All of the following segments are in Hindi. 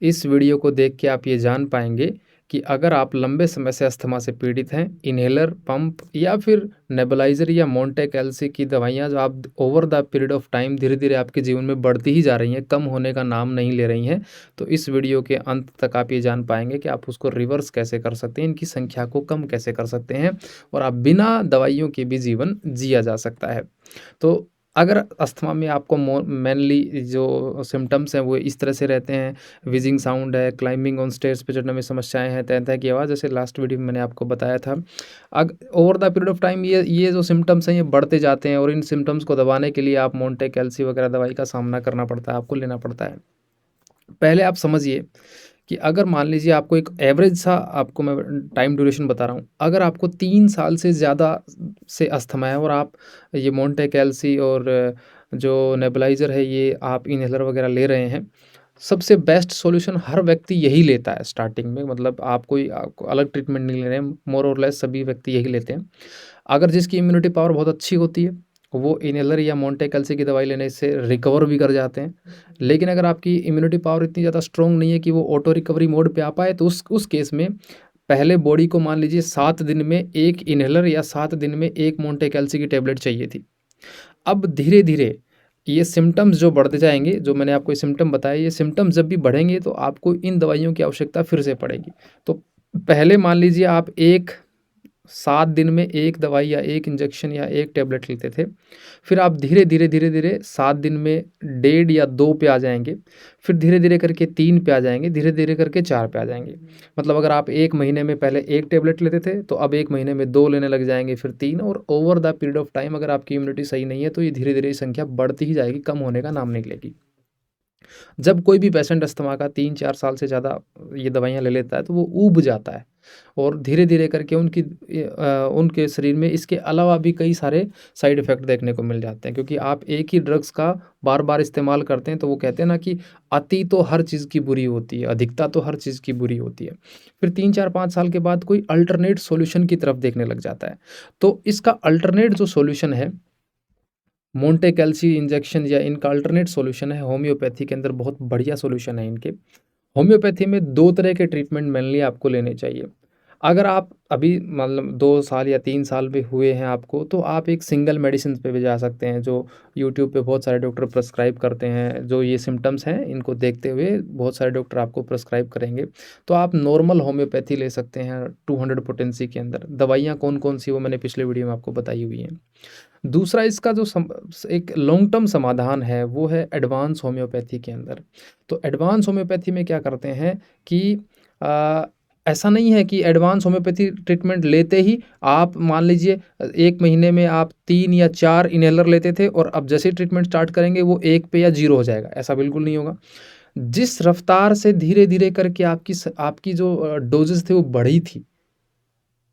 इस वीडियो को देख के आप ये जान पाएंगे कि अगर आप लंबे समय से अस्थमा से पीड़ित हैं, इन्हेलर, पंप या फिर नेबुलाइज़र या मोंटेक एलसी की दवाइयाँ जो आप over the period of time धीरे-धीरे आपके जीवन में बढ़ती ही जा रही हैं, कम होने का नाम नहीं ले रही हैं, तो इस वीडियो के अंत तक आप ये जान पाएँगे कि आप उसको रिवर्स कैसे कर सकते हैं, इनकी संख्या को कम कैसे कर सकते हैं और आप बिना दवाइयों के भी जीवन जिया जा सकता है। तो अगर अस्थमा में आपको मेनली जो सिम्पटम्स हैं वो इस तरह से रहते हैं, व्हीजिंग साउंड है, क्लाइंबिंग ऑन स्टेयर्स पे चढ़ने में समस्याएँ हैं, तहत-तह की आवाज़, जैसे लास्ट वीडियो में मैंने आपको बताया था। Over the period of time ये जो सिम्पटम्स हैं ये बढ़ते जाते हैं और इन सिम्पटम्स को दबाने के लिए आप मोंटेक, कैल्सी वगैरह दवाई का सामना करना पड़ता है, आपको लेना पड़ता है। पहले आप समझिए कि अगर मान लीजिए आपको एक एवरेज सा, आपको मैं टाइम ड्यूरेशन बता रहा हूँ, अगर आपको 3 साल से ज़्यादा से अस्थमा है और आप ये मोंटेक, कैल्सी और जो नेबुलाइज़र है ये आप इन्हेलर वगैरह ले रहे हैं, सबसे बेस्ट सॉल्यूशन हर व्यक्ति यही लेता है स्टार्टिंग में, मतलब आप कोई आपको अलग ट्रीटमेंट नहीं ले रहे हैं, मोर और लेस सभी व्यक्ति यही लेते हैं। अगर जिसकी इम्यूनिटी पावर बहुत अच्छी होती है, वो इन्हेलर या मोंटेक, कैल्सी की दवाई लेने से रिकवर भी कर जाते हैं। लेकिन अगर आपकी इम्यूनिटी पावर इतनी ज़्यादा स्ट्रॉन्ग नहीं है कि वो ऑटो रिकवरी मोड पे आ पाए, तो उस केस में पहले बॉडी को मान लीजिए 7 दिन में 1 इन्हेलर या 7 दिन में 1 मोंटेक, कैल्सी की टैबलेट चाहिए थी। अब धीरे-धीरे ये सिम्पटम्स जो बढ़ते जाएँगे, जो मैंने आपको ये सिम्पटम बताए, ये सिम्पटम्स जब भी बढ़ेंगे तो आपको इन दवाइयों की आवश्यकता फिर से पड़ेगी। तो पहले मान लीजिए आप 7 दिन में 1 दवाई या 1 इंजेक्शन या 1 टैबलेट लेते थे। फिर आप धीरे-धीरे 7 दिन में 1.5 या 2 पे आ जाएँगे। फिर धीरे-धीरे करके 3 पे आ जाएँगे, धीरे-धीरे करके 4 पे आ जाएँगे। मतलब अगर आप 1 महीने में पहले 1 टैबलेट लेते थे, तो अब 1 महीने में 2 लेने लग जाएँगे, फिर 3, और over the period of time अगर आपकी इम्यूनिटी सही नहीं है, तो ये धीरे-धीरे संख्या बढ़ती ही जाएगी, कम होने का नाम नहीं लेगी। जब कोई भी पेशेंट अस्थमा का 3-4 साल से ज़्यादा ये दवाइयाँ ले लेता है, तो वो ऊब जाता है और धीरे-धीरे करके उनके शरीर में इसके अलावा भी कई सारे साइड इफ़ेक्ट देखने को मिल जाते हैं, क्योंकि आप एक ही ड्रग्स का बार-बार इस्तेमाल करते हैं, तो वो कहते हैं ना कि अति तो हर चीज़ की बुरी होती है, अधिकता तो हर चीज़ की बुरी होती है। फिर 3, 4, 5 साल के बाद कोई अल्टरनेट सॉल्यूशन की तरफ देखने लग जाता है। तो इसका अल्टरनेट जो सॉल्यूशन है, मोंटे कैल्सी इंजेक्शन या इनका अल्टरनेट सॉल्यूशन है होम्योपैथी के अंदर, बहुत बढ़िया सॉल्यूशन है इनके। होम्योपैथी में 2 तरह के ट्रीटमेंट मेनली आपको लेने चाहिए। अगर आप अभी मतलब 2 साल या 3 साल भी हुए हैं आपको, तो आप एक सिंगल मेडिसिन पे भी जा सकते हैं, जो यूट्यूब पे बहुत सारे डॉक्टर प्रिस्क्राइब करते हैं। जो ये सिम्पटम्स हैं, इनको देखते हुए बहुत सारे डॉक्टर आपको प्रिस्क्राइब करेंगे। तो आप नॉर्मल होम्योपैथी ले सकते हैं 200 पोटेंसी के अंदर। दवाइयाँ कौन-कौन सी, वो मैंने पिछले वीडियो में आपको बताई हुई हैं। दूसरा इसका जो एक लॉन्ग टर्म समाधान है, वो है एडवांस होम्योपैथी के अंदर। तो एडवांस होम्योपैथी में क्या करते हैं कि अ, ऐसा नहीं है कि एडवांस होम्योपैथी ट्रीटमेंट लेते ही आप मान लीजिए 1 महीने में आप 3 या 4 इन्हेलर लेते थे और अब जैसे ही ट्रीटमेंट स्टार्ट करेंगे वो 1 पे या 0 हो जाएगा, ऐसा बिल्कुल नहीं होगा। जिस रफ्तार से धीरे-धीरे करके आपकी जो डोज़ेज़ थे वो बढ़ी थी,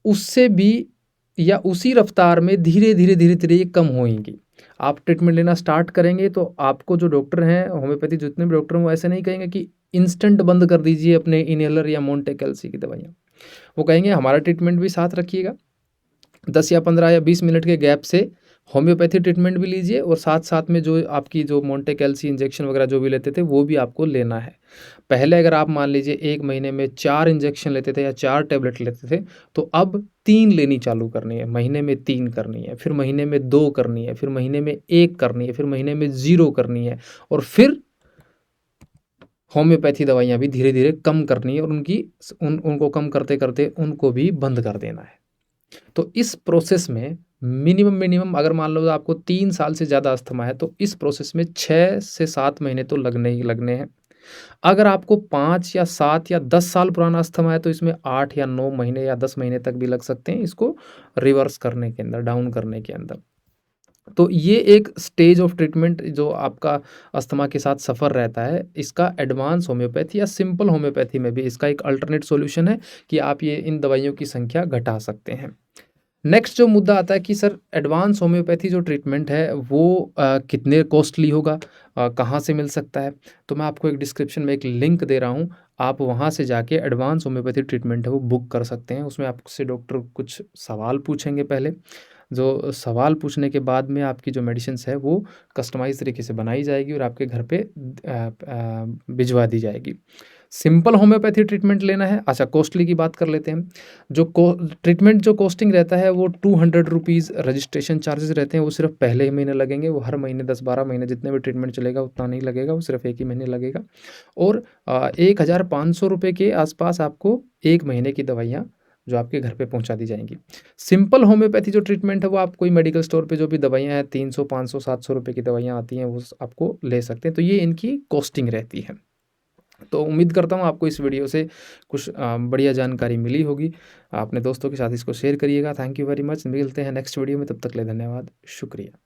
उससे भी या उसी रफ्तार में धीरे-धीरे ये कम होएँगी। आप ट्रीटमेंट लेना स्टार्ट करेंगे तो आपको जो डॉक्टर हैं, होम्योपैथी जितने भी डॉक्टर हैं, वो ऐसे नहीं कहेंगे कि इंस्टेंट बंद कर दीजिए अपने इन्हेलर या मोंटेक, कैल्सी की दवाइयाँ। वो कहेंगे हमारा ट्रीटमेंट भी साथ रखिएगा। 10 या 15 या 20 मिनट के गैप से होम्योपैथी ट्रीटमेंट भी लीजिए और साथ-साथ में जो आपकी जो मोंटे कैल्सी इंजेक्शन वगैरह जो भी लेते थे, वो भी आपको लेना है। पहले अगर आप मान लीजिए 1 महीने में 4 इंजेक्शन लेते थे या 4 टैबलेट लेते थे, तो अब 3 लेनी चालू करनी है। महीने में 3 करनी है, फिर महीने में 2 करनी है, फिर महीने में 1 करनी है, फिर महीने में 0 करनी है और फिर होम्योपैथी दवाइयाँ भी धीरे-धीरे कम करनी है और उनको कम करते-करते उनको भी बंद कर देना है। तो इस प्रोसेस में मिनिमम अगर मान लो आपको 3 साल से ज़्यादा अस्थमा है, तो इस प्रोसेस में 6 से 7 महीने तो लगने ही लगने हैं। अगर आपको 5 या 7 या 10 साल पुराना अस्थमा है, तो इसमें 8 या 9 महीने या 10 महीने तक भी लग सकते हैं इसको रिवर्स करने के अंदर, डाउन करने के अंदर। तो ये एक स्टेज ऑफ ट्रीटमेंट जो आपका अस्थमा के साथ सफ़र रहता है, इसका एडवांस होम्योपैथी या सिंपल होम्योपैथी में भी इसका एक अल्टरनेट सॉल्यूशन है कि आप ये इन दवाइयों की संख्या घटा सकते हैं। नेक्स्ट जो मुद्दा आता है कि सर एडवांस होम्योपैथी जो ट्रीटमेंट है वो कितने कॉस्टली होगा, कहाँ से मिल सकता है? तो मैं आपको एक डिस्क्रिप्शन में एक लिंक दे रहा हूँ, आप वहाँ से जाके एडवांस होम्योपैथी ट्रीटमेंट है वो बुक कर सकते हैं। उसमें आपसे डॉक्टर कुछ सवाल पूछेंगे पहले, जो सवाल पूछने के बाद में आपकी जो मेडिसिन्स है वो कस्टमाइज़ तरीके से बनाई जाएगी और आपके घर पे भिजवा दी जाएगी। सिंपल होम्योपैथी ट्रीटमेंट लेना है, अच्छा कॉस्टली की बात कर लेते हैं। जो ट्रीटमेंट जो कॉस्टिंग रहता है वो 200 रुपीज़ रजिस्ट्रेशन चार्जेस रहते हैं, वो सिर्फ पहले ही महीने लगेंगे, वो हर महीने 10-12 महीने जितने भी ट्रीटमेंट चलेगा उतना नहीं लगेगा, वो सिर्फ एक ही महीने लगेगा। और 1500 रुपये के आसपास आपको एक महीने की दवाइयाँ जो आपके घर पे पहुंचा दी जाएंगी। सिंपल होम्योपैथी जो ट्रीटमेंट है वो आप कोई मेडिकल स्टोर पे जो भी दवाइयाँ हैं 300 500 700 रुपये की दवाइयाँ आती हैं वो आपको ले सकते हैं, तो ये इनकी कॉस्टिंग रहती है। तो उम्मीद करता हूँ आपको इस वीडियो से कुछ बढ़िया जानकारी मिली होगी। अपने दोस्तों के साथ इसको शेयर करिएगा। Thank you very much. मिलते हैं नेक्स्ट वीडियो में, तब तक के लिए धन्यवाद, शुक्रिया।